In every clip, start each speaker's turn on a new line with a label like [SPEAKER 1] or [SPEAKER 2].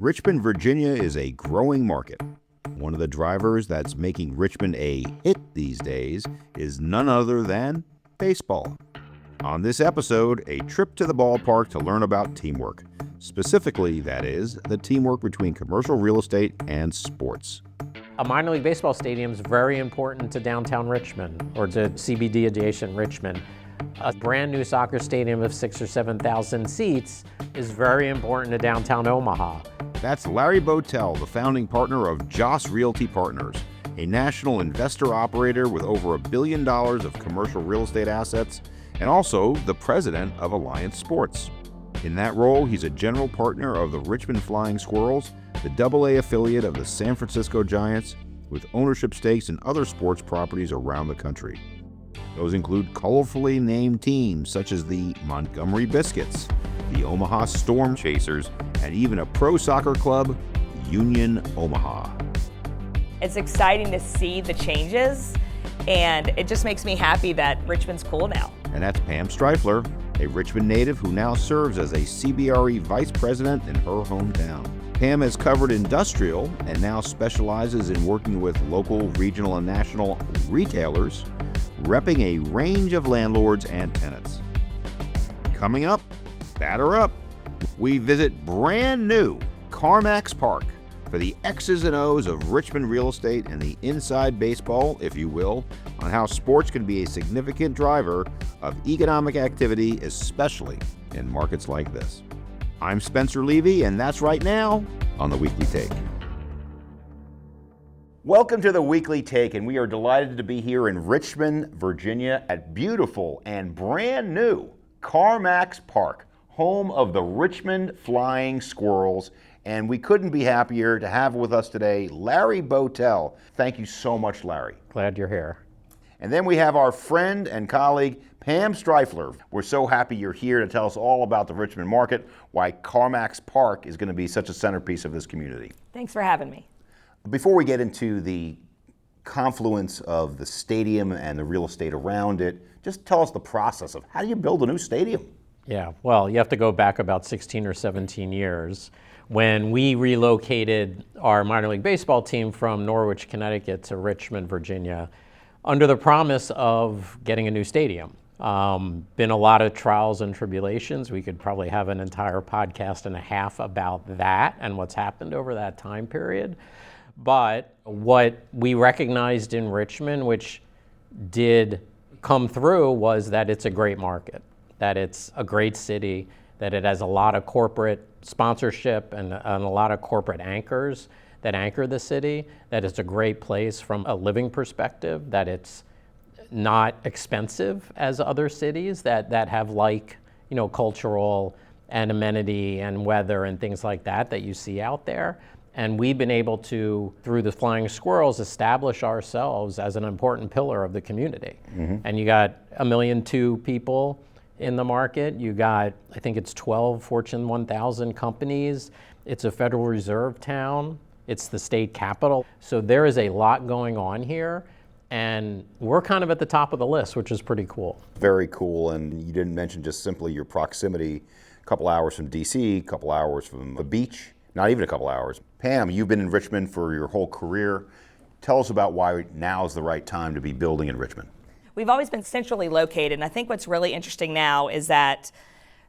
[SPEAKER 1] Richmond, Virginia is a growing market. One of the drivers that's making Richmond a hit these days is none other than baseball. On this episode, a trip to the ballpark to learn about teamwork. Specifically, that is, the teamwork between commercial real estate and sports.
[SPEAKER 2] A minor league baseball stadium is very important to downtown Richmond, or to CBD-adjacent Richmond. A brand new soccer stadium of 6,000 or 7,000 seats is very important to downtown Omaha.
[SPEAKER 1] That's Larry Botel, the founding partner of Joss Realty Partners, a national investor operator with over $1 billion of commercial real estate assets, and also the president of Alliance Sports. In that role, he's a general partner of the Richmond Flying Squirrels, the AA affiliate of the San Francisco Giants, with ownership stakes in other sports properties around the country. Those include colorfully named teams such as the Montgomery Biscuits, the Omaha Storm Chasers, and even a pro soccer club, Union Omaha.
[SPEAKER 3] It's exciting to see the changes, and it just makes me happy that Richmond's cool now.
[SPEAKER 1] And that's Pam Strieffler, a Richmond native who now serves as a CBRE vice president in her hometown. Pam has covered industrial and now specializes in working with local, regional, and national retailers, repping a range of landlords and tenants. Coming up, batter up, we visit brand new CarMax Park for the X's and O's of Richmond real estate and the inside baseball, if you will, on how sports can be a significant driver of economic activity, especially in markets like this. I'm Spencer Levy, and that's right now on The Weekly Take. Welcome to The Weekly Take, and we are delighted to be here in Richmond, Virginia at beautiful and brand new CarMax Park, home of the Richmond Flying Squirrels. And we couldn't be happier to have with us today Larry Botel. Thank you so much, Larry.
[SPEAKER 2] Glad you're here.
[SPEAKER 1] And then we have our friend and colleague, Pam Strieffler. We're so happy you're here to tell us all about the Richmond market, why CarMax Park is going to be such a centerpiece of this community.
[SPEAKER 3] Thanks for having me.
[SPEAKER 1] Before we get into the confluence of the stadium and the real estate around it, just tell us the process of how do you build a new stadium?
[SPEAKER 2] Yeah, well, you have to go back about 16 or 17 years when we relocated our minor league baseball team from Norwich, Connecticut to Richmond, Virginia, under the promise of getting a new stadium. Been a lot of trials and tribulations. We could probably have an entire podcast and a half about that and what's happened over that time period. But what we recognized in Richmond, which did come through, was that it's a great market, that it's a great city, that it has a lot of corporate sponsorship and a lot of corporate anchors that anchor the city, that it's a great place from a living perspective, that it's not expensive as other cities that have cultural and amenity and weather and things like that you see out there. And we've been able to, through the Flying Squirrels, establish ourselves as an important pillar of the community. Mm-hmm. And you got 1.2 million people in the market. You got, I think it's 12 Fortune 1000 companies. It's a Federal Reserve town. It's the state capital. So there is a lot going on here. And we're kind of at the top of the list, which is pretty cool.
[SPEAKER 1] Very cool. And you didn't mention just simply your proximity, a couple hours from DC, a couple hours from the beach, not even a couple hours. Pam, you've been in Richmond for your whole career. Tell us about why now is the right time to be building in Richmond.
[SPEAKER 3] We've always been centrally located, and I think what's really interesting now is that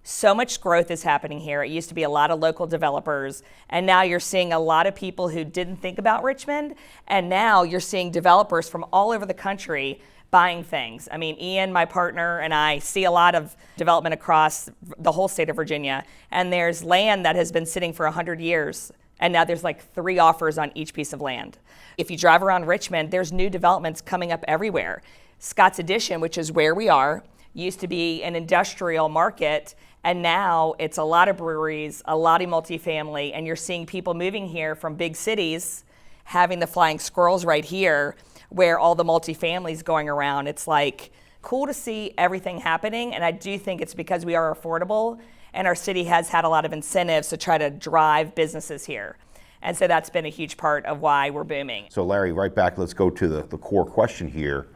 [SPEAKER 3] so much growth is happening here. It used to be a lot of local developers, and now you're seeing a lot of people who didn't think about Richmond, and now you're seeing developers from all over the country buying things. I mean, Ian, my partner, and I see a lot of development across the whole state of Virginia, and there's land that has been sitting for 100 years, and now there's like 3 offers on each piece of land. If you drive around Richmond, there's new developments coming up everywhere. Scott's Addition, which is where we are, used to be an industrial market, and now it's a lot of breweries, a lot of multifamily, and you're seeing people moving here from big cities, having the Flying Squirrels right here, where all the multifamilies going around. It's like cool to see everything happening, and I do think it's because we are affordable, and our city has had a lot of incentives to try to drive businesses here. And so that's been a huge part of why we're booming.
[SPEAKER 1] So Larry, right back, let's go to the core question here.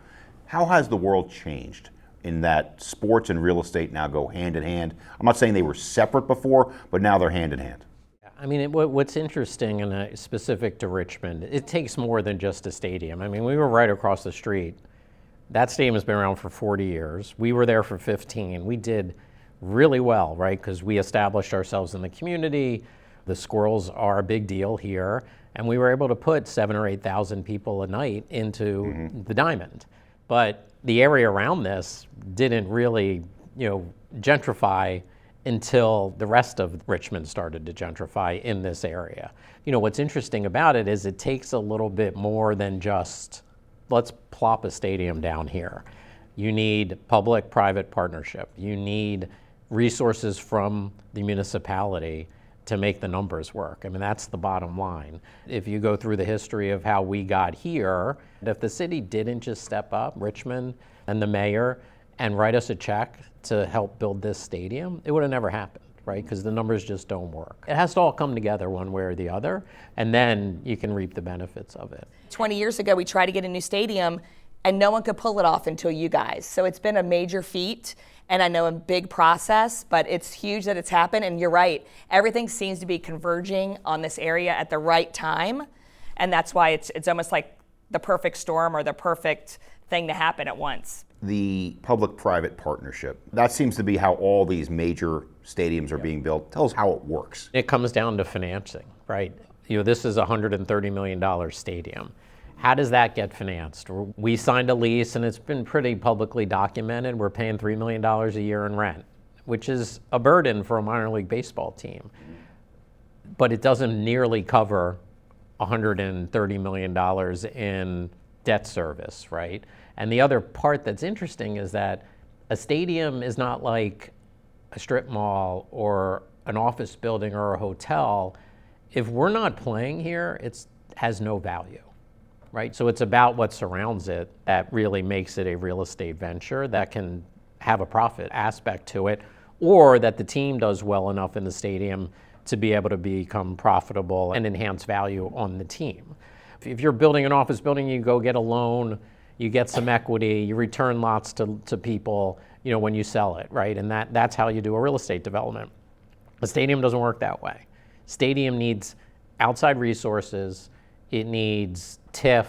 [SPEAKER 1] How has the world changed in that sports and real estate now go hand in hand? I'm not saying they were separate before, but now they're hand in hand.
[SPEAKER 2] I mean, what's interesting and specific to Richmond, it takes more than just a stadium. I mean, we were right across the street. That stadium has been around for 40 years. We were there for 15. We did really well, right? Because we established ourselves in the community. The squirrels are a big deal here. And we were able to put 7,000 or 8,000 people a night into the Diamond. But the area around this didn't really, gentrify until the rest of Richmond started to gentrify in this area. What's interesting about it is it takes a little bit more than just, let's plop a stadium down here. You need public-private partnership. You need resources from the municipality to make the numbers work. I mean, that's the bottom line. If you go through the history of how we got here, if the city didn't just step up, Richmond and the mayor, and write us a check to help build this stadium, it would have never happened, right? Because the numbers just don't work. It has to all come together one way or the other, and then you can reap the benefits of it.
[SPEAKER 3] 20 years ago, we tried to get a new stadium, and no one could pull it off until you guys. So it's been a major feat, and I know a big process, but it's huge that it's happened. And you're right, everything seems to be converging on this area at the right time, and that's why it's almost like the perfect storm or the perfect thing to happen at once.
[SPEAKER 1] The public-private partnership, that seems to be how all these major stadiums are being built. Tell us how it works.
[SPEAKER 2] It comes down to financing, right? This is a $130 million stadium. How does that get financed? We signed a lease, and it's been pretty publicly documented. We're paying $3 million a year in rent, which is a burden for a minor league baseball team. But it doesn't nearly cover $130 million in debt service, right? And the other part that's interesting is that a stadium is not like a strip mall or an office building or a hotel. If we're not playing here, it has no value. Right? So it's about what surrounds it that really makes it a real estate venture that can have a profit aspect to it, or that the team does well enough in the stadium to be able to become profitable and enhance value on the team. If you're building an office building, you go get a loan, you get some equity, you return lots to people, when you sell it, right? And that's how you do a real estate development. A stadium doesn't work that way. Stadium needs outside resources. It needs TIF,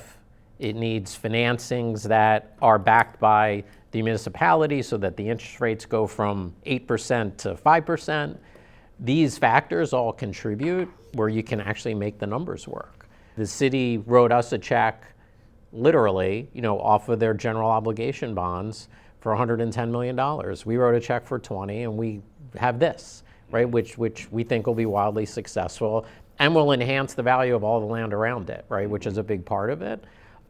[SPEAKER 2] it needs financings that are backed by the municipality so that the interest rates go from 8% to 5%. These factors all contribute where you can actually make the numbers work. The city wrote us a check, literally, off of their general obligation bonds for $110 million. We wrote a check for 20, and we have this, right, which we think will be wildly successful and will enhance the value of all the land around it, right, which is a big part of it.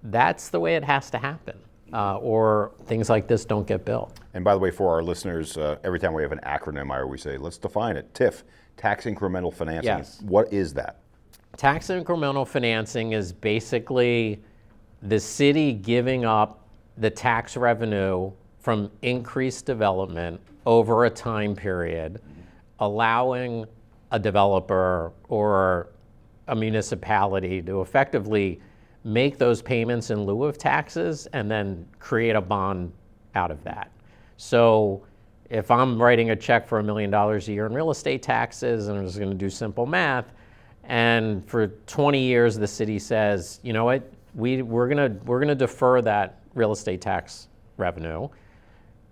[SPEAKER 2] That's the way it has to happen, or things like this don't get built.
[SPEAKER 1] And by the way, for our listeners, every time we have an acronym, I always say, let's define it. TIF, tax incremental financing.
[SPEAKER 2] Yes.
[SPEAKER 1] What is that?
[SPEAKER 2] Tax incremental financing is basically the city giving up the tax revenue from increased development over a time period, allowing a developer or a municipality to effectively make those payments in lieu of taxes and then create a bond out of that. So if I'm writing a check for $1 million a year in real estate taxes, and I'm just going to do simple math, and for 20 years the city says, you know what, we're gonna defer that real estate tax revenue.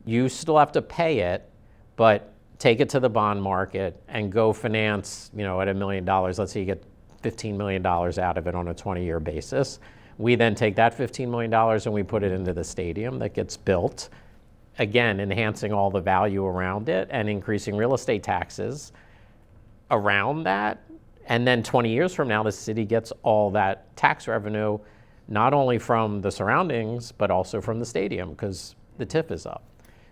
[SPEAKER 2] You still have to pay it, but take it to the bond market and go finance, at $1 million. Let's say you get $15 million out of it on a 20-year basis. We then take that $15 million and we put it into the stadium that gets built, again, enhancing all the value around it and increasing real estate taxes around that. And then 20 years from now, the city gets all that tax revenue, not only from the surroundings, but also from the stadium, because the TIF is up.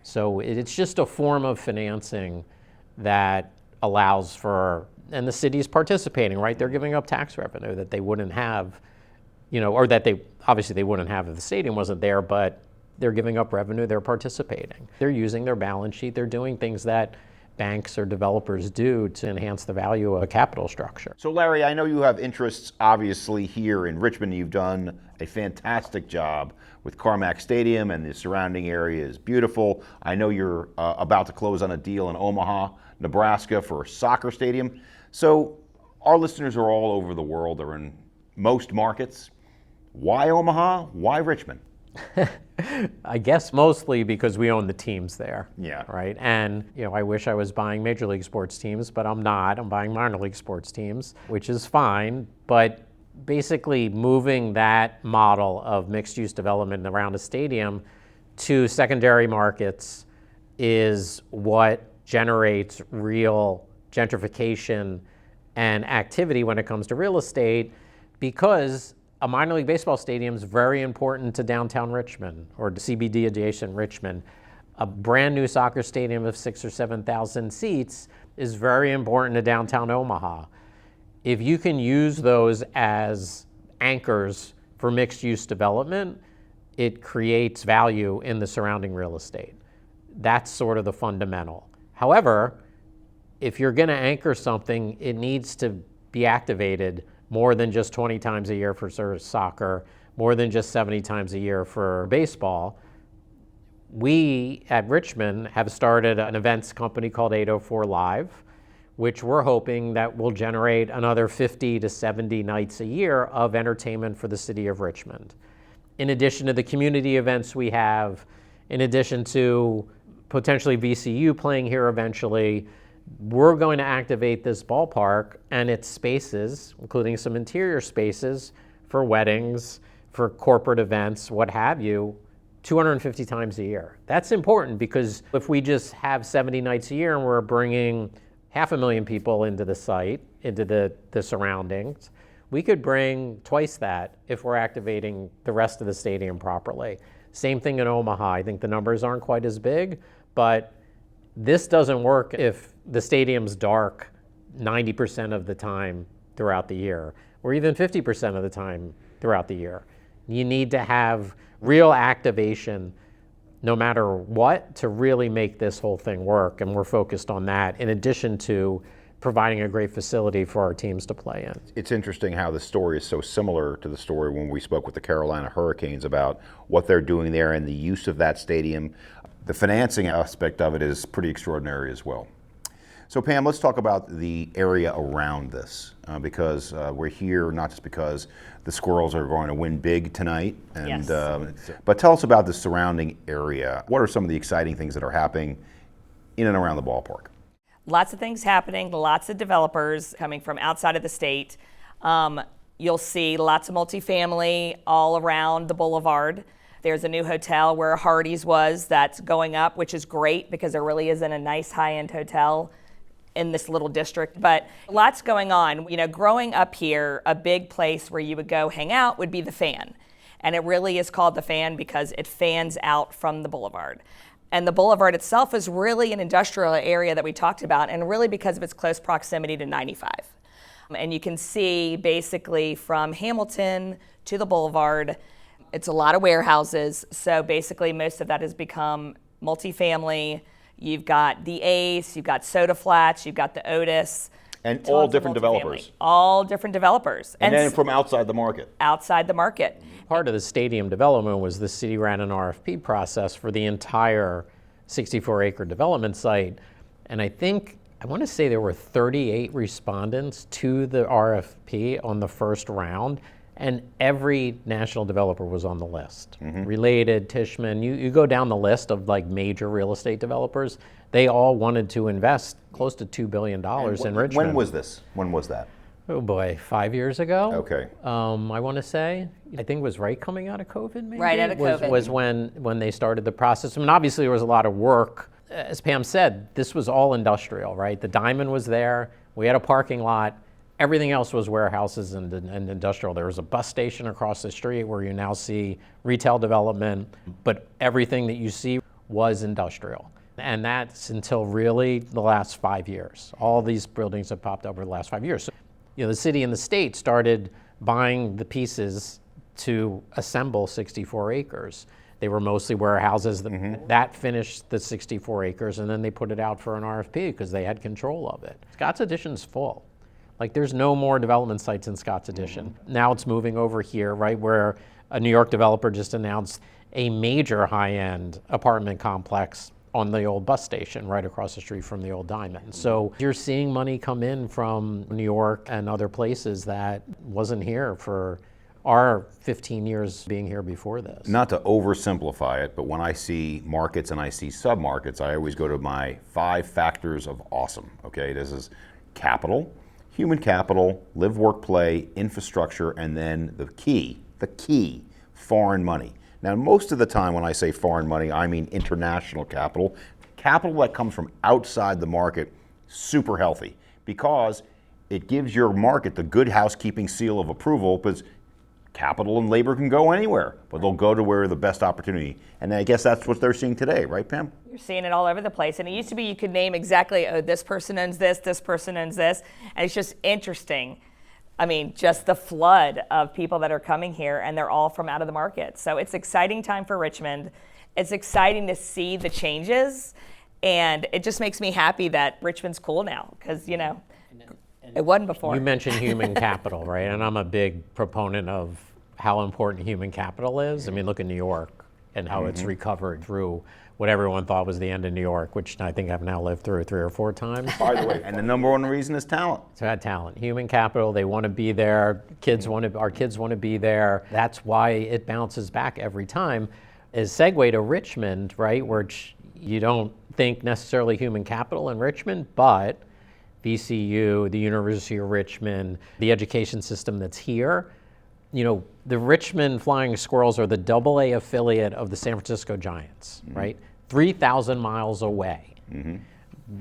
[SPEAKER 2] So it's just a form of financing that allows for, and the city's participating, right? They're giving up tax revenue that they wouldn't have, or that obviously they wouldn't have if the stadium wasn't there, but they're giving up revenue, they're participating. They're using their balance sheet, they're doing things that banks or developers do to enhance the value of a capital structure.
[SPEAKER 1] So Larry, I know you have interests obviously here in Richmond. You've done a fantastic job with Carmack Stadium, and the surrounding area is beautiful. I know you're about to close on a deal in Omaha, Nebraska for a soccer stadium. So Our listeners are all over the world. They're in most markets. Why Omaha? Why Richmond?
[SPEAKER 2] I guess mostly because we own the teams there.
[SPEAKER 1] Yeah.
[SPEAKER 2] Right. And, I wish I was buying major league sports teams, but I'm not. I'm buying minor league sports teams, which is fine. But basically moving that model of mixed use development around a stadium to secondary markets is what generates real gentrification and activity when it comes to real estate, because a minor league baseball stadium is very important to downtown Richmond or CBD-adjacent Richmond. A brand new soccer stadium of 6,000 or 7,000 seats is very important to downtown Omaha. If you can use those as anchors for mixed-use development, it creates value in the surrounding real estate. That's sort of the fundamental. However, if you're going to anchor something, it needs to be activated more than just 20 times a year for soccer, more than just 70 times a year for baseball. We at Richmond have started an events company called 804 Live, which we're hoping that will generate another 50 to 70 nights a year of entertainment for the city of Richmond. In addition to the community events we have, in addition to potentially VCU playing here eventually, we're going to activate this ballpark and its spaces, including some interior spaces for weddings, for corporate events, what have you, 250 times a year. That's important because if we just have 70 nights a year and we're bringing 500,000 people into the site, into the surroundings, we could bring twice that if we're activating the rest of the stadium properly. Same thing in Omaha. I think the numbers aren't quite as big, but this doesn't work if the stadium's dark 90% of the time throughout the year, or even 50% of the time throughout the year. You need to have real activation no matter what to really make this whole thing work, and we're focused on that in addition to providing a great facility for our teams to play in.
[SPEAKER 1] It's interesting how the story is so similar to the story when we spoke with the Carolina Hurricanes about what they're doing there and the use of that stadium. The financing aspect of it is pretty extraordinary as well. So Pam, let's talk about the area around this because we're here not just because the Squirrels are going to win big tonight, and
[SPEAKER 3] Yes.
[SPEAKER 1] But tell us about the surrounding area. What are some of the exciting things that are happening in and around the ballpark?
[SPEAKER 3] Lots of things happening, lots of developers coming from outside of the state. You'll see lots of multifamily all around the boulevard. There's a new hotel where Hardee's was that's going up, which is great because there really isn't a nice high-end hotel in this little district. But lots going on. Growing up here, a big place where you would go hang out would be the Fan. And it really is called the Fan because it fans out from the boulevard. And the boulevard itself is really an industrial area that we talked about, and really because of its close proximity to 95. And you can see basically from Hamilton to the boulevard, it's a lot of warehouses. So basically most of that has become multifamily. You've got the Ace, you've got Soda Flats, you've got the Otis.
[SPEAKER 1] And all different developers.
[SPEAKER 3] All different developers.
[SPEAKER 1] And then from outside the market.
[SPEAKER 3] Outside the market.
[SPEAKER 2] Part of the stadium development was the city ran an RFP process for the entire 64-acre development site. And I want to say there were 38 respondents to the RFP on the first round, and every national developer was on the list. Related, Tishman, you go down the list of like major real estate developers, they all wanted to invest close to $2 billion in Richmond.
[SPEAKER 1] When was this? When was that?
[SPEAKER 2] Oh boy, 5 years ago?
[SPEAKER 1] Okay.
[SPEAKER 2] I want to say, I think it was right coming out of COVID, maybe?
[SPEAKER 3] Right out of COVID.
[SPEAKER 2] Was when they started the process. I mean, obviously there was a lot of work. As Pam said, this was all industrial, right? The Diamond was there, we had a parking lot, everything else was warehouses and industrial. There was a bus station across the street where you now see retail development, but everything that you see was industrial. And that's until really the last 5 years. All these buildings have popped up over the last 5 years. So, the city and the state started buying the pieces to assemble 64 acres. They were mostly warehouses that finished the 64 acres, and then they put it out for an RFP because they had control of it. Scott's Addition's full. Like there's no more development sites in Scott's Addition. Now it's moving over here, right, where a New York developer just announced a major high-end apartment complex on the old bus station right across the street from the old Diamond. So you're seeing money come in from New York and other places that wasn't here for our 15 years being here before this.
[SPEAKER 1] Not to oversimplify it, but when I see markets and I see submarkets, I always go to my 5 factors of awesome. Okay, this is capital, human capital, live, work, play, infrastructure, and then the key, foreign money. Now, most of the time when I say foreign money, I mean international capital. Capital that comes from outside the market, super healthy, because it gives your market the good housekeeping seal of approval, because capital and labor can go anywhere, but they'll go to where the best opportunity. And I guess that's what they're seeing today, right, Pam?
[SPEAKER 3] You're seeing it all over the place. And it used to be you could name exactly, oh, this person owns this person owns this. And it's just interesting. I mean, just the flood of people that are coming here, and they're all from out of the market. So it's exciting time for Richmond. It's exciting to see the changes, and it just makes me happy that Richmond's cool now, because, you know, it wasn't before.
[SPEAKER 2] You mentioned human capital, right? And I'm a big proponent of how important human capital is. I mean, look at New York and how it's recovered through what everyone thought was the end of New York, which I think I've now lived through 3 or 4 times.
[SPEAKER 1] By the way, and the number one reason is talent.
[SPEAKER 2] It's about talent, human capital. They want to be there. Our kids want to be there. That's why it bounces back every time. As segue to Richmond, right, where you don't think necessarily human capital in Richmond, but VCU, the University of Richmond, the education system that's here. You know, the Richmond Flying Squirrels are the AA affiliate of the San Francisco Giants, right? 3,000 miles away.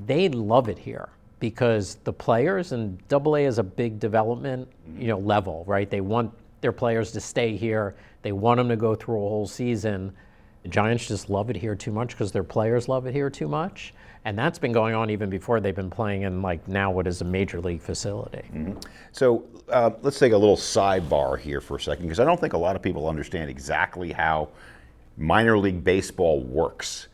[SPEAKER 2] They love it here because the players, and AA is a big development, level, right? They want their players to stay here. They want them to go through a whole season. The Giants just love it here too much because their players love it here too much. And that's been going on even before they've been playing in now what is a major league facility.
[SPEAKER 1] So let's take a little sidebar here for a second, because I don't think a lot of people understand exactly how minor league baseball works.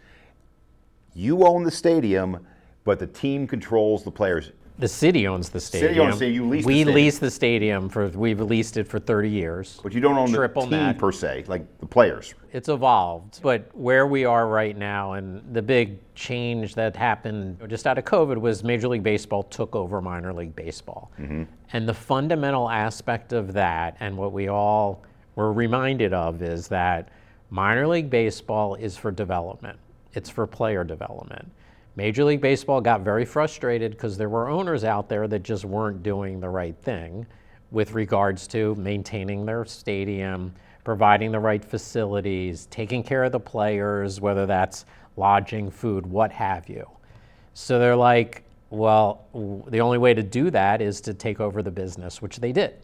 [SPEAKER 1] You own the stadium, but the team controls the players.
[SPEAKER 2] The city owns the stadium.
[SPEAKER 1] City owns the stadium. You lease the
[SPEAKER 2] we
[SPEAKER 1] stadium.
[SPEAKER 2] lease the stadium we've leased it for 30 years.
[SPEAKER 1] But you don't own
[SPEAKER 2] Triple
[SPEAKER 1] the team
[SPEAKER 2] net.
[SPEAKER 1] per se, like the players.
[SPEAKER 2] It's evolved, but where we are right now, and the big change that happened just out of COVID was Major League Baseball took over minor league baseball. And the fundamental aspect of that, and what we all were reminded of, is that minor league baseball is for development. It's for player development. Major League Baseball got very frustrated because there were owners out there that just weren't doing the right thing with regards to maintaining their stadium, providing the right facilities, taking care of the players, whether that's lodging, food, what have you. So they're like, well, the only way to do that is to take over the business, which they did.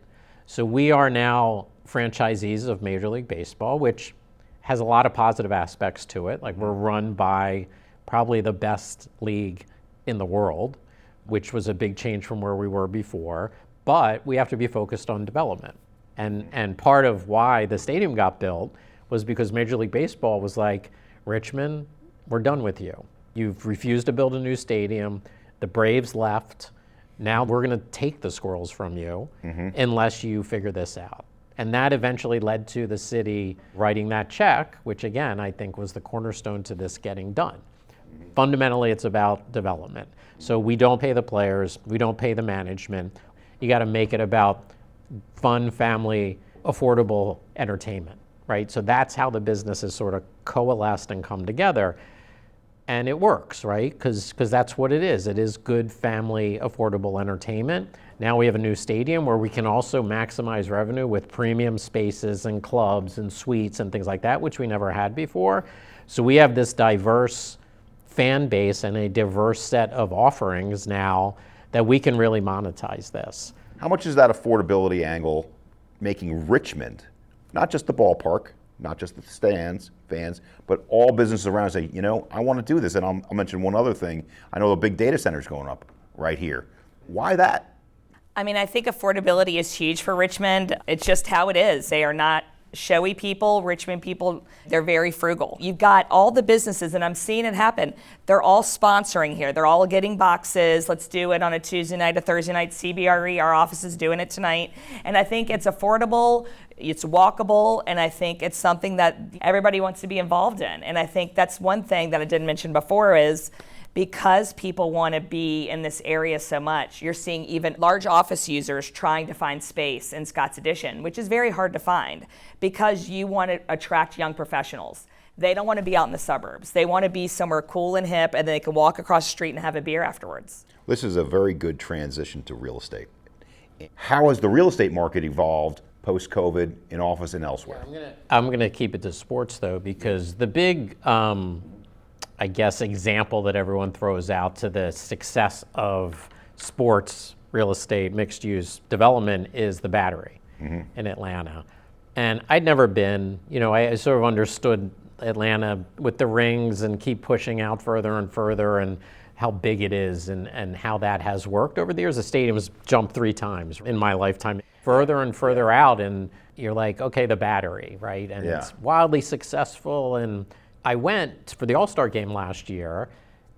[SPEAKER 2] So we are now franchisees of Major League Baseball, which has a lot of positive aspects to it. Like, we're run by probably the best league in the world, which was a big change from where we were before, but we have to be focused on development. And part of why the stadium got built was because Major League Baseball was like, Richmond, we're done with you. You've refused to build a new stadium. The Braves left. Now we're going to take the Squirrels from you unless you figure this out. And that eventually led to the city writing that check, which again, I think was the cornerstone to this getting done. Fundamentally, it's about development. So we don't pay the players, we don't pay the management. You got to make it about fun, family, affordable entertainment, right? So that's how the businesses sort of coalesced and come together. And it works, right? Because that's what it is. It is good family, affordable entertainment. Now we have a new stadium where we can also maximize revenue with premium spaces and clubs and suites and things like that, which we never had before. So we have this diverse fan base and a diverse set of offerings now that we can really monetize this.
[SPEAKER 1] How much is that affordability angle making Richmond, not just the ballpark, not just the stands, fans, but all businesses around say, I want to do this? And I'll mention one other thing. I know the big data center's going up right here. Why that?
[SPEAKER 3] I mean, I think affordability is huge for Richmond. It's just how it is. They are not showy people, Richmond people, they're very frugal. You've got all the businesses, and I'm seeing it happen. They're all sponsoring here. They're all getting boxes. Let's do it on a Tuesday night, a Thursday night. CBRE, our office is doing it tonight. And I think it's affordable, it's walkable, and I think it's something that everybody wants to be involved in. And I think that's one thing that I didn't mention before is because people want to be in this area so much, you're seeing even large office users trying to find space in Scott's Addition, which is very hard to find because you want to attract young professionals. They don't want to be out in the suburbs. They want to be somewhere cool and hip, and they can walk across the street and have a beer afterwards.
[SPEAKER 1] This is a very good transition to real estate. How has the real estate market evolved post-COVID in office and elsewhere?
[SPEAKER 2] I'm gonna keep it to sports though, because the big, I guess, example that everyone throws out to the success of sports, real estate, mixed-use development is the Battery in Atlanta. And I'd never been, I sort of understood Atlanta with the rings and keep pushing out further and further and how big it is and how that has worked over the years. The stadium's jumped 3 times in my lifetime, further and further out, and you're like, okay, the Battery, right? And it's wildly successful. And I went for the All-Star game last year,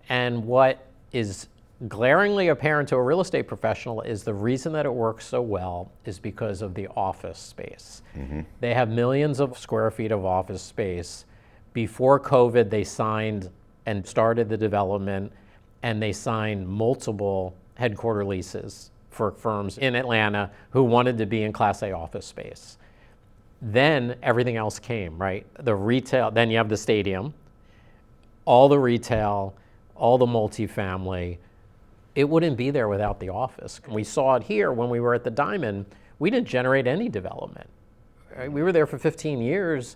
[SPEAKER 2] and what is glaringly apparent to a real estate professional is the reason that it works so well is because of the office space. They have millions of square feet of office space. Before COVID, they signed and started the development, and they signed multiple headquarter leases for firms in Atlanta who wanted to be in Class A office space. Then everything else came, right? The retail, then you have the stadium, all the retail, all the multifamily. It wouldn't be there without the office. We saw it here when we were at the Diamond. We didn't generate any development. Right? We were there for 15 years,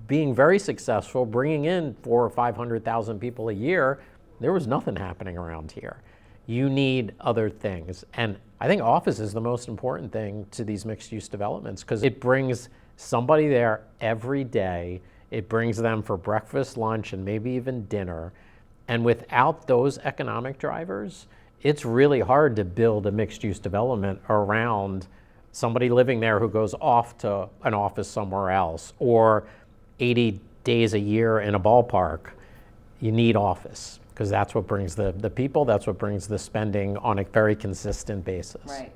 [SPEAKER 2] being very successful, bringing in 400,000 or 500,000 people a year. There was nothing happening around here. You need other things. And I think office is the most important thing to these mixed-use developments because it brings somebody there every day. It brings them for breakfast, lunch, and maybe even dinner. And without those economic drivers, it's really hard to build a mixed-use development around somebody living there who goes off to an office somewhere else or 80 days a year in a ballpark. You need office because that's what brings the people, that's what brings the spending on a very consistent basis.
[SPEAKER 3] Right.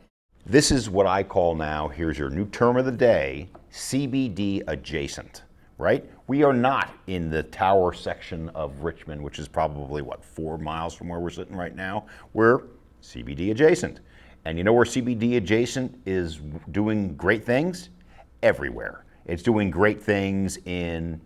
[SPEAKER 1] This is what I call now, here's your new term of the day, CBD-adjacent, right? We are not in the tower section of Richmond, which is probably, 4 miles from where we're sitting right now. We're CBD-adjacent. And you know where CBD-adjacent is doing great things? Everywhere. It's doing great things in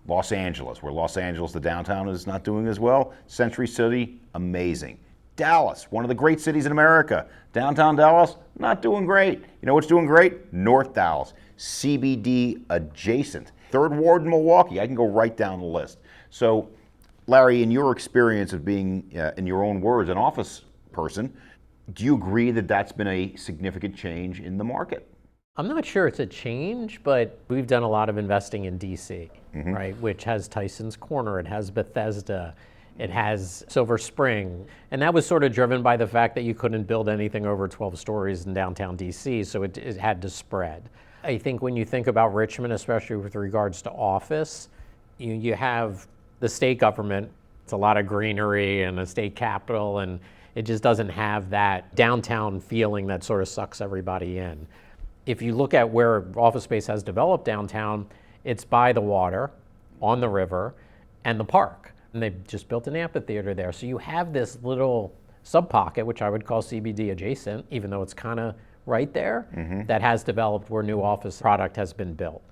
[SPEAKER 1] Los Angeles, where Los Angeles, the downtown, is not doing as well. Century City, amazing. Dallas, one of the great cities in America. Downtown Dallas, not doing great. You know what's doing great? North Dallas, CBD adjacent. Third Ward in Milwaukee, I can go right down the list. So, Larry, in your experience of being, in your own words, an office person, do you agree that that's been a significant change in the market?
[SPEAKER 2] I'm not sure it's a change, but we've done a lot of investing in DC, right? Which has Tyson's Corner, it has Bethesda, it has Silver Spring. And that was sort of driven by the fact that you couldn't build anything over 12 stories in downtown DC, so it had to spread. I think when you think about Richmond, especially with regards to office, you have the state government, it's a lot of greenery and a state capitol, and it just doesn't have that downtown feeling that sort of sucks everybody in. If you look at where office space has developed downtown, it's by the water, on the river, and the park. And they've just built an amphitheater there. So you have this little sub-pocket, which I would call CBD adjacent, even though it's kind of right there, that has developed where new office product has been built.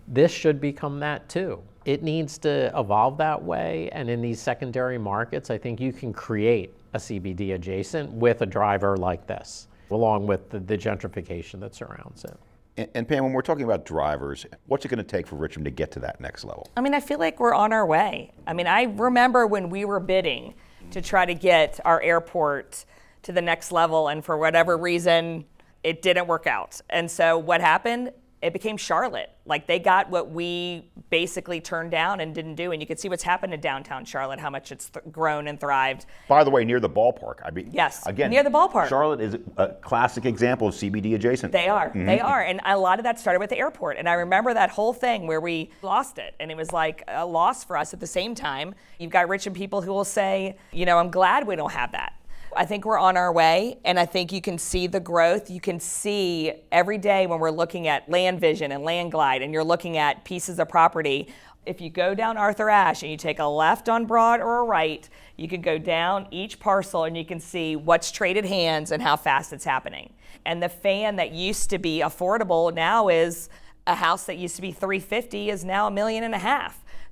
[SPEAKER 2] This should become that too. It needs to evolve that way, and in these secondary markets, I think you can create a CBD adjacent with a driver like this, along with the gentrification that surrounds it.
[SPEAKER 1] And Pam, when we're talking about drivers, what's it going to take for Richmond to get to that next level?
[SPEAKER 3] I mean, I feel like we're on our way. I mean, I remember when we were bidding to try to get our airport to the next level, and for whatever reason, it didn't work out. And so what happened? it became Charlotte. Like, they got what we basically turned down and didn't do. And you can see what's happened in downtown Charlotte, how much it's grown and thrived.
[SPEAKER 1] By the way, near the ballpark. I mean,
[SPEAKER 3] Yes,
[SPEAKER 1] again,
[SPEAKER 3] near the ballpark.
[SPEAKER 1] Charlotte is a classic example of CBD adjacent.
[SPEAKER 3] They are. They are. And a lot of that started with the airport. And I remember that whole thing where we lost it. And it was like a loss for us. At the same time, you've got Richmond people who will say, I'm glad we don't have that. I think we're on our way, and I think you can see the growth. You can see every day when we're looking at Land Vision and Land Glide, and you're looking at pieces of property. If you go down Arthur Ashe and you take a left on Broad or a right, you can go down each parcel and you can see what's traded hands and how fast it's happening. And the fan that used to be affordable now is a house that used to be $350 is now $1.5 million.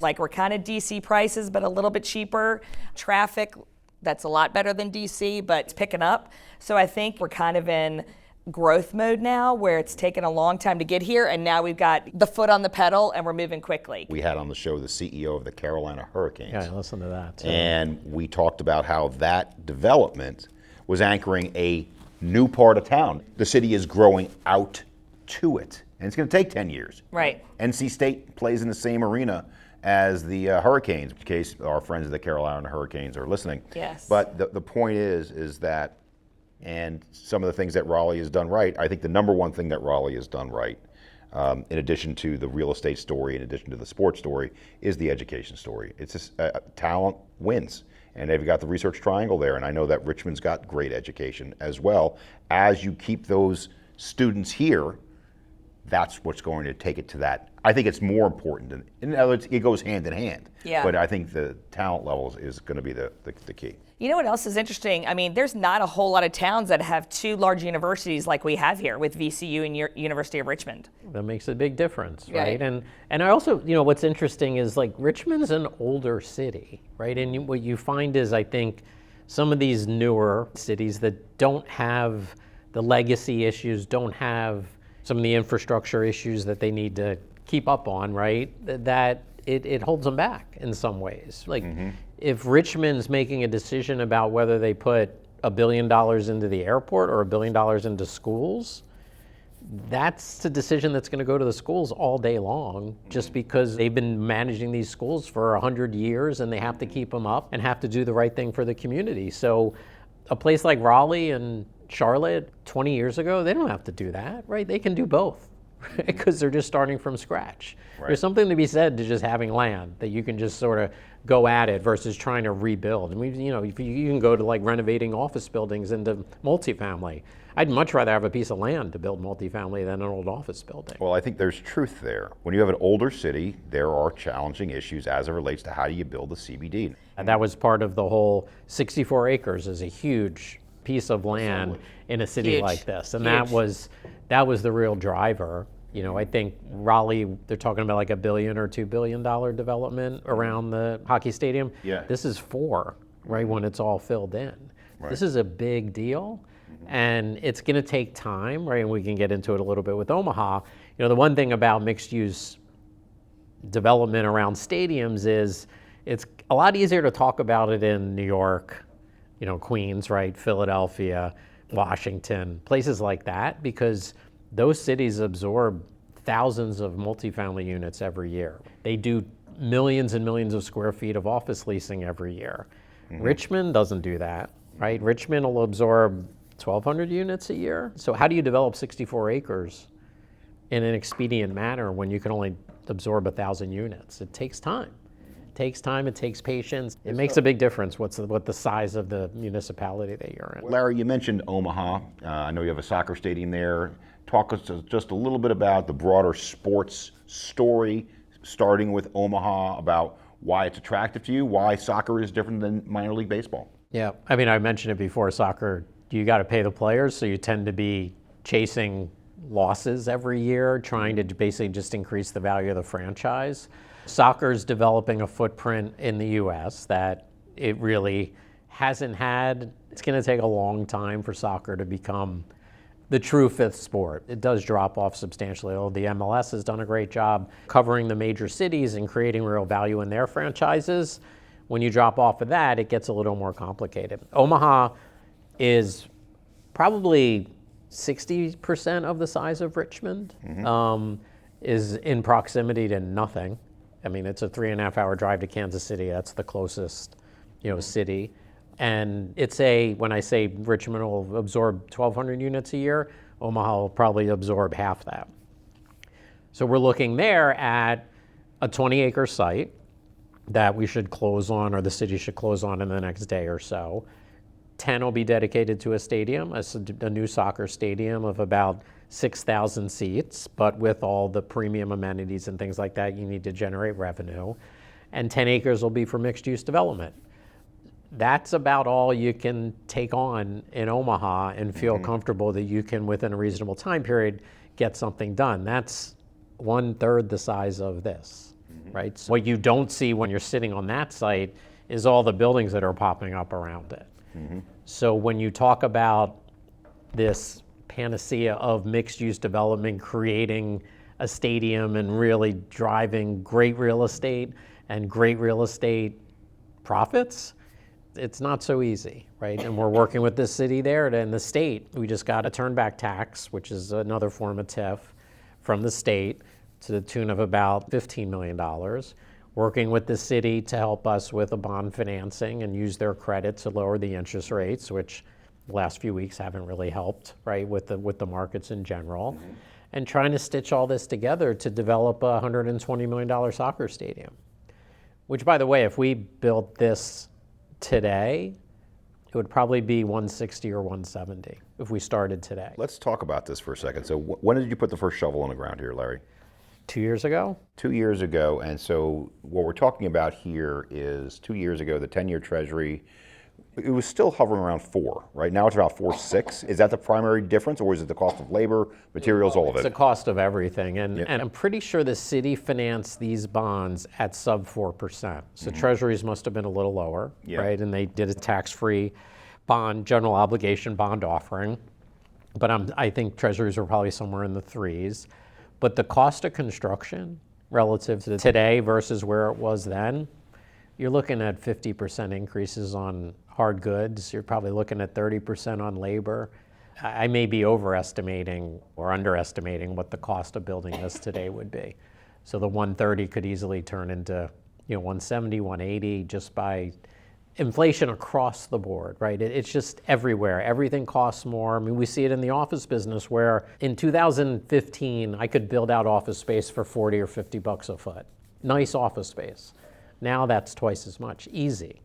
[SPEAKER 3] Like, we're kind of DC prices, but a little bit cheaper. Traffic, that's a lot better than DC, but it's picking up. So I think we're kind of in growth mode now, where it's taken a long time to get here, and now we've got the foot on the pedal and we're moving quickly.
[SPEAKER 1] We had on the show the CEO of the Carolina Hurricanes.
[SPEAKER 2] Yeah, I listened to that too.
[SPEAKER 1] And we talked about how that development was anchoring a new part of town. The city is growing out to it, and it's going to take 10 years.
[SPEAKER 3] Right.
[SPEAKER 1] NC State plays in the same arena as the Hurricanes, in case our friends of the Carolina Hurricanes are listening.
[SPEAKER 3] Yes.
[SPEAKER 1] But the point is that, and some of the things that Raleigh has done right, I think the number one thing that Raleigh has done right, in addition to the real estate story, in addition to the sports story, is the education story. It's just talent wins. And they've got the research triangle there, and I know that Richmond's got great education as well. As you keep those students here, that's what's going to take it to that. I think it's more important. In other words, it goes hand in hand.
[SPEAKER 3] Yeah.
[SPEAKER 1] But I think the talent levels is going to be the key.
[SPEAKER 3] You know what else is interesting? I mean, there's not a whole lot of towns that have two large universities like we have here with VCU and University of Richmond.
[SPEAKER 2] That makes a big difference,
[SPEAKER 3] Right.
[SPEAKER 2] right? And I also, what's interesting is, like, Richmond's an older city, right? And what you find is, I think, some of these newer cities that don't have the legacy issues, don't have some of the infrastructure issues that they need to keep up on, right? That it holds them back in some ways. Like, if Richmond's making a decision about whether they put $1 billion into the airport or $1 billion into schools, that's a decision that's going to go to the schools all day long, just because they've been managing these schools for 100 years and they have to keep them up and have to do the right thing for the community. So a place like Raleigh and Charlotte 20 years ago, they don't have to do that, right? They can do both because they're just starting from scratch. Right. There's something to be said to just having land that you can just sort of go at it versus trying to rebuild. And if you can go to, like, renovating office buildings into multifamily. I'd much rather have a piece of land to build multifamily than an old office building.
[SPEAKER 1] Well, I think there's truth there. When you have an older city, there are challenging issues as it relates to how do you build a CBD.
[SPEAKER 2] And that was part of the whole 64 acres is a huge piece of land in a city like this. And that was the real driver. I think Raleigh, they're talking about like $1 billion or $2 billion development around the hockey stadium.
[SPEAKER 1] Yeah.
[SPEAKER 2] This is $4 billion, right, when it's all filled in. Right. This is a big deal. And it's going to take time, right? And we can get into it a little bit with Omaha. The one thing about mixed use development around stadiums is it's a lot easier to talk about it in New York, Queens, right? Philadelphia, Washington, places like that, because those cities absorb thousands of multifamily units every year. They do millions and millions of square feet of office leasing every year. Richmond doesn't do that, right? Richmond will absorb 1,200 units a year. So how do you develop 64 acres in an expedient manner when you can only absorb 1,000 units? It takes time. It takes time, it takes patience. It makes a big difference what the size of the municipality that you're in.
[SPEAKER 1] Larry, you mentioned Omaha. I know you have a soccer stadium there. Talk us just a little bit about the broader sports story, starting with Omaha, about why it's attractive to you, why soccer is different than minor league baseball.
[SPEAKER 2] Yeah, I mean, I mentioned it before, soccer, you got to pay the players, so you tend to be chasing losses every year, trying to basically just increase the value of the franchise. Soccer's developing a footprint in the US that it really hasn't had. It's going to take a long time for soccer to become the true fifth sport. It does drop off substantially. The MLS has done a great job covering the major cities and creating real value in their franchises. When you drop off of that, it gets a little more complicated. Omaha is probably 60% of the size of Richmond, is in proximity to nothing. I mean, it's a 3.5-hour drive to Kansas City. That's the closest, city. And when I say Richmond will absorb 1,200 units a year, Omaha will probably absorb half that. So we're looking there at a 20-acre site that we should close on, or the city should close on in the next day or so. 10 will be dedicated to a stadium, a new soccer stadium of about 6,000 seats, but with all the premium amenities and things like that, you need to generate revenue. And 10 acres will be for mixed-use development. That's about all you can take on in Omaha and feel comfortable that you can, within a reasonable time period, get something done. That's 1/3 the size of this, right? So what you don't see when you're sitting on that site is all the buildings that are popping up around it. So when you talk about this panacea of mixed-use development, creating a stadium and really driving great real estate and great real estate profits, it's not so easy, right? And we're working with the city there and the state. We just got a turnback tax, which is another form of TIF, from the state to the tune of about $15 million. Working with the city to help us with a bond financing and use their credit to lower the interest rates, which the last few weeks haven't really helped, right, with the markets in general. And trying to stitch all this together to develop a $120 million soccer stadium. Which, by the way, if we built this today, it would probably be 160 or 170 if we started today.
[SPEAKER 1] Let's talk about this for a second. So when did you put the first shovel on the ground here, Larry?
[SPEAKER 2] 2 years ago?
[SPEAKER 1] 2 years ago. And so what we're talking about here is 2 years ago, the 10-year Treasury, it was still hovering around 4, right? Now it's about 4.6. Is that the primary difference, or is it the cost of labor, materials, all of it?
[SPEAKER 2] It's the cost of everything. And I'm pretty sure the city financed these bonds at sub 4%. So Treasuries must have been a little lower, right? And they did a tax-free bond, general obligation bond offering. But I think Treasuries were probably somewhere in the 3s. But the cost of construction relative to today versus where it was then, you're looking at 50% increases on hard goods. You're probably looking at 30% on labor. I may be overestimating or underestimating what the cost of building this today would be. So the 130 could easily turn into 170, 180 just by inflation across the board, right? It's just everywhere. Everything costs more. I mean, we see it in the office business where in 2015, I could build out office space for 40 or 50 bucks a foot. Nice office space. Now that's twice as much. Easy.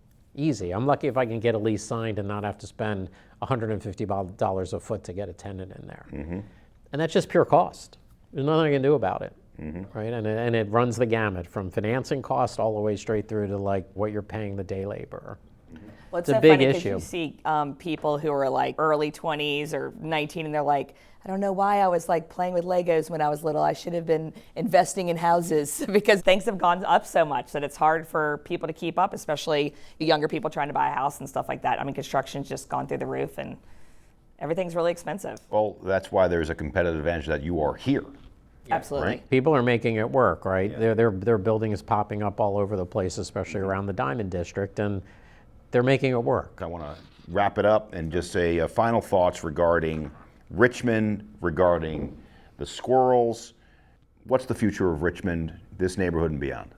[SPEAKER 2] I'm lucky if I can get a lease signed and not have to spend $150 a foot to get a tenant in there. And that's just pure cost. There's nothing I can do about it. Right, and it runs the gamut from financing cost all the way straight through to like what you're paying the day labor.
[SPEAKER 3] Well, it's
[SPEAKER 2] a
[SPEAKER 3] so
[SPEAKER 2] big
[SPEAKER 3] funny 'cause
[SPEAKER 2] issue.
[SPEAKER 3] You see people who are like early 20s or 19, and they're like, I don't know why I was like playing with Legos when I was little. I should have been investing in houses because things have gone up so much that it's hard for people to keep up, especially younger people trying to buy a house and stuff like that. I mean, construction's just gone through the roof and everything's really expensive.
[SPEAKER 1] Well, that's why there's a competitive advantage that you are here.
[SPEAKER 3] Absolutely.
[SPEAKER 1] Right?
[SPEAKER 2] People are making it work, right? Their building is popping up all over the place, especially around the Diamond District, and they're making it work.
[SPEAKER 1] I want to wrap it up and just say final thoughts regarding Richmond, regarding the squirrels. What's the future of Richmond, this neighborhood, and beyond?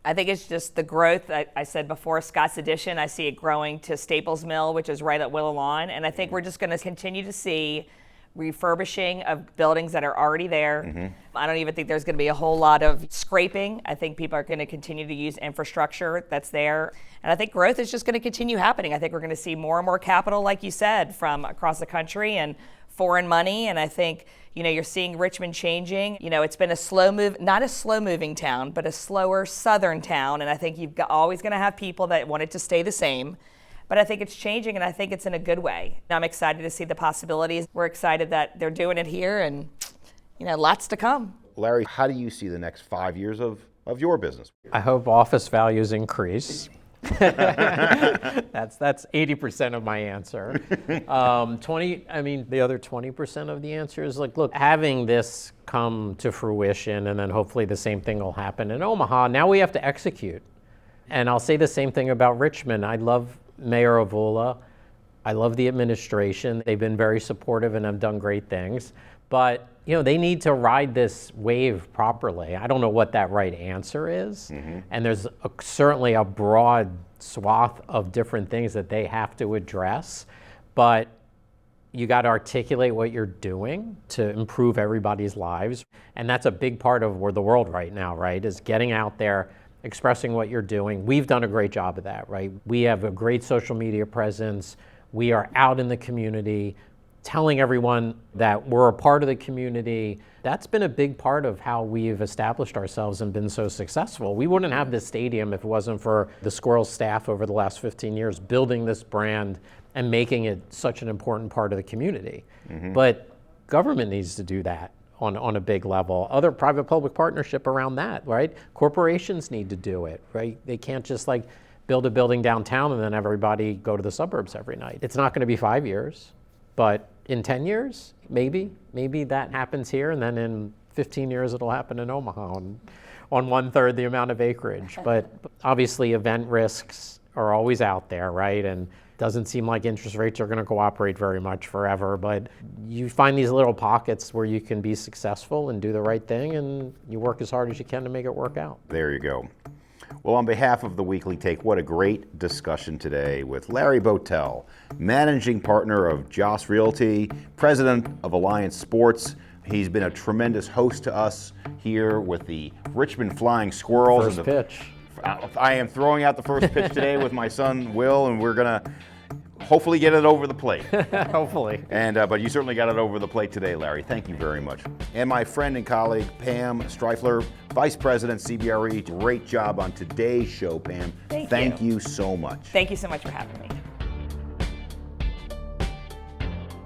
[SPEAKER 3] I think it's just the growth. I said before, Scott's Addition, I see it growing to Staples Mill, which is right at Willow Lawn, and I think we're just going to continue to see refurbishing of buildings that are already there. I don't even think there's going to be a whole lot of scraping. I think people are going to continue to use infrastructure that's there. And I think growth is just going to continue happening. I think we're going to see more and more capital, like you said, from across the country and foreign money. And I think, you're seeing Richmond changing. It's been a slow move, not a slow moving town, but a slower southern town. And I think always going to have people that want it to stay the same. But I think it's changing, and I think it's in a good way. I'm excited to see the possibilities. We're excited that they're doing it here, and lots to come.
[SPEAKER 1] Larry, how do you see the next 5 years of your business?
[SPEAKER 2] I hope office values increase. That's 80% of my answer. The other 20% of the answer is look, having this come to fruition, and then hopefully the same thing will happen in Omaha. Now we have to execute. And I'll say the same thing about Richmond. I love Mayor Avola. I love the administration. They've been very supportive and have done great things. But they need to ride this wave properly. I don't know what that right answer is. And there's certainly a broad swath of different things that they have to address. But you got to articulate what you're doing to improve everybody's lives. And that's a big part of the world right now, right? Is getting out there, expressing what you're doing. We've done a great job of that, right? We have a great social media presence. We are out in the community, telling everyone that we're a part of the community. That's been a big part of how we've established ourselves and been so successful. We wouldn't have this stadium if it wasn't for the Squirrels staff over the last 15 years building this brand and making it such an important part of the community. But government needs to do that on a big level. Other private-public partnership around that, right? Corporations need to do it, right? They can't just build a building downtown and then everybody go to the suburbs every night. It's not going to be 5 years. But in 10 years, maybe that happens here, and then in 15 years it'll happen in Omaha on 1/3 the amount of acreage. But obviously event risks are always out there, right? And doesn't seem like interest rates are going to cooperate very much forever, but you find these little pockets where you can be successful and do the right thing, and you work as hard as you can to make it work out.
[SPEAKER 1] There you go. Well, on behalf of the Weekly Take, what a great discussion today with Larry Botel, managing partner of Joss Realty, president of Alliance Sports. He's been a tremendous host to us here with the Richmond Flying Squirrels.
[SPEAKER 2] First pitch.
[SPEAKER 1] I am throwing out the first pitch today with my son, Will, and we're going to hopefully get it over the plate.
[SPEAKER 2] Hopefully.
[SPEAKER 1] But you certainly got it over the plate today, Larry. Thank you very much. And my friend and colleague, Pam Strieffler, Vice President, CBRE. Great job on today's show, Pam. Thank you so much.
[SPEAKER 3] Thank you so much for having me.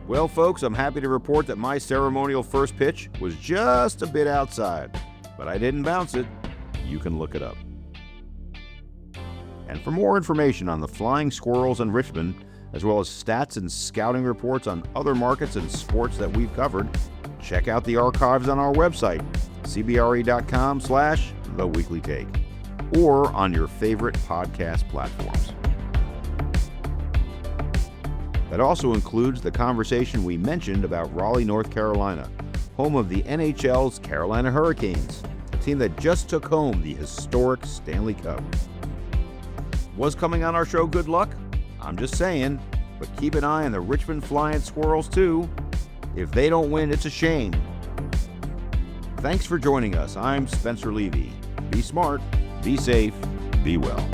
[SPEAKER 1] Well, folks, I'm happy to report that my ceremonial first pitch was just a bit outside, but I didn't bounce it. You can look it up. And for more information on the Flying Squirrels in Richmond, as well as stats and scouting reports on other markets and sports that we've covered, check out the archives on our website, cbre.com/theweeklytake, or on your favorite podcast platforms. That also includes the conversation we mentioned about Raleigh, North Carolina, home of the NHL's Carolina Hurricanes, a team that just took home the historic Stanley Cup. Was coming on our show good luck? I'm just saying, but keep an eye on the Richmond Flying Squirrels too. If they don't win, it's a shame. Thanks for joining us. I'm Spencer Levy. Be smart, be safe, be well.